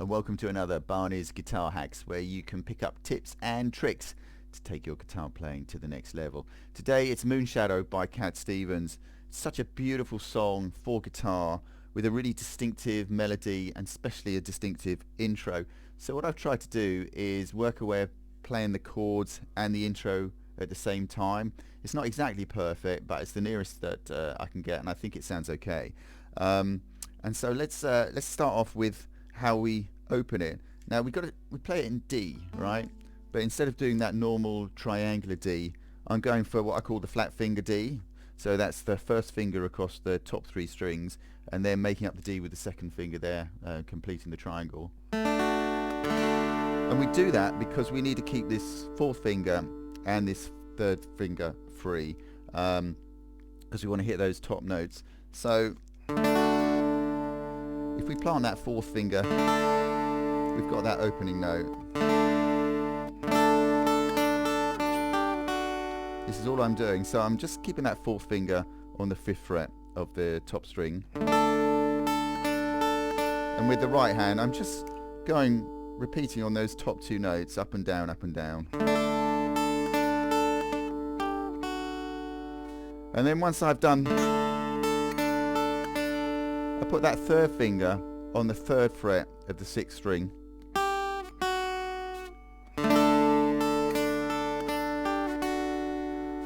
and welcome to another Barney's Guitar Hacks, where you can pick up tips and tricks to take your guitar playing to the next level. Today it's Moonshadow by Cat Stevens. It's such a beautiful song for guitar with a really distinctive melody and especially a distinctive intro. So what I've tried to do is work a way of playing the chords and the intro at the same time. It's not exactly perfect, but it's the nearest that I can get, and I think it sounds okay. And so let's start off with how we open it. Now we play it in D, right? But instead of doing that normal triangular D, I'm going for what I call the flat finger D. So that's the first finger across the top three strings, and then making up the D with the second finger there, completing the triangle. And we do that because we need to keep this fourth finger and this third finger free, because we want to hit those top notes. So if we plant that fourth finger, we've got that opening note. This is all I'm doing, so I'm just keeping that fourth finger on the 5th fret of the top string. And with the right hand, I'm just repeating on those top two notes, up and down, up and down. And then once I've done, I put that third finger on the 3rd fret of the 6th string.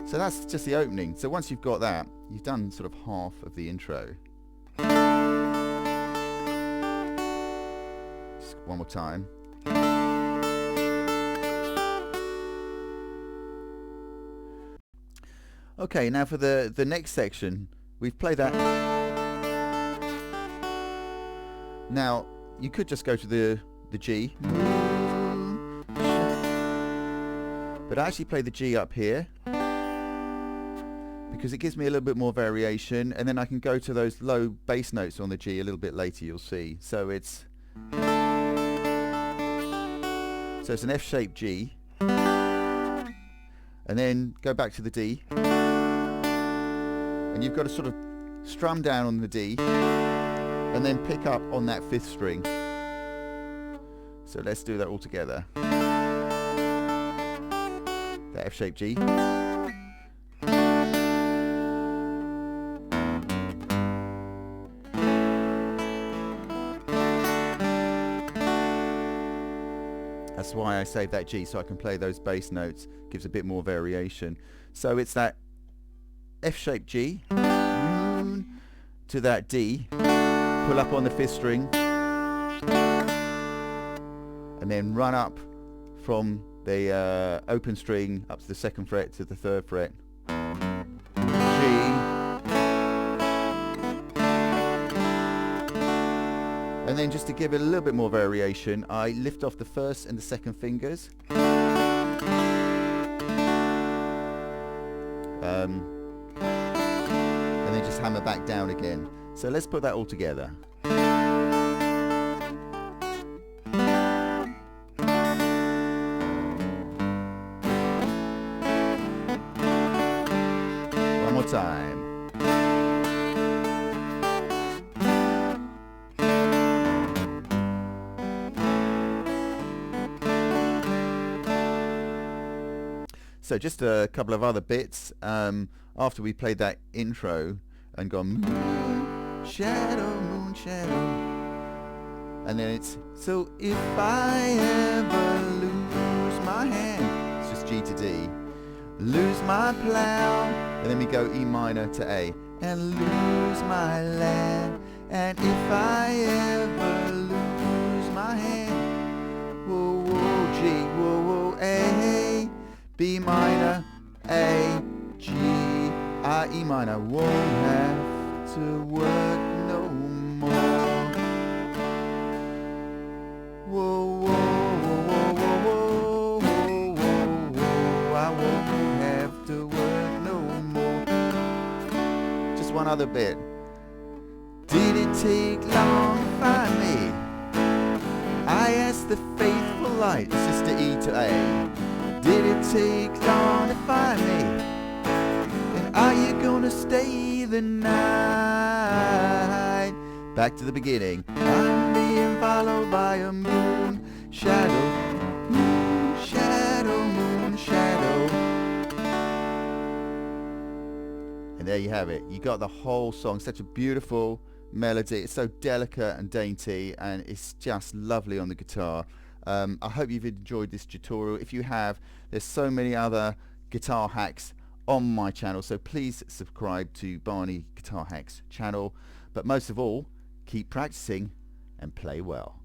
So that's just the opening. So once you've got that, you've done sort of half of the intro. Just one more time. Okay, now for the next section, we've played that. Now, you could just go to the G, but I actually play the G up here because it gives me a little bit more variation, and then I can go to those low bass notes on the G a little bit later, you'll see. So it's an F-shaped G, and then go back to the D, and you've got to sort of strum down on the D and then pick up on that 5th string. So let's do that all together. The F-shaped G. That's why I saved that G, so I can play those bass notes. Gives a bit more variation. So it's that F-shaped G to that D, pull up on the 5th string, and then run up from the open string up to the 2nd fret to the 3rd fret. G, and then just to give it a little bit more variation, I lift off the 1st and the 2nd fingers. And then just hammer back down again. So let's put that all together. One more time. So just a couple of other bits. After we played that intro and gone Moonshadow, Moonshadow, and then it's so if I ever lose my hand, it's just G to D, lose my plow, and then we go E minor to A, and lose my land, and if I ever lose my hand, whoa, whoa, G, whoa, whoa, A, B minor, A, G, I, E minor, won't have to work no more. Whoa, whoa, whoa, whoa, whoa, whoa, whoa, whoa, I won't have to work no more. Just one other bit. Did it take long to find me? I asked the faithful light, Sister E to A. Did it take long to find me? And are you gonna stay the night? Back to the beginning. and followed by a moon shadow, moon shadow, moon shadow. And there you have it. You got the whole song. Such a beautiful melody. It's so delicate and dainty, and it's just lovely on the guitar. I hope you've enjoyed this tutorial. If you have, there's so many other guitar hacks on my channel, so please subscribe to Barney Guitar Hacks channel. But most of all, keep practicing and play well.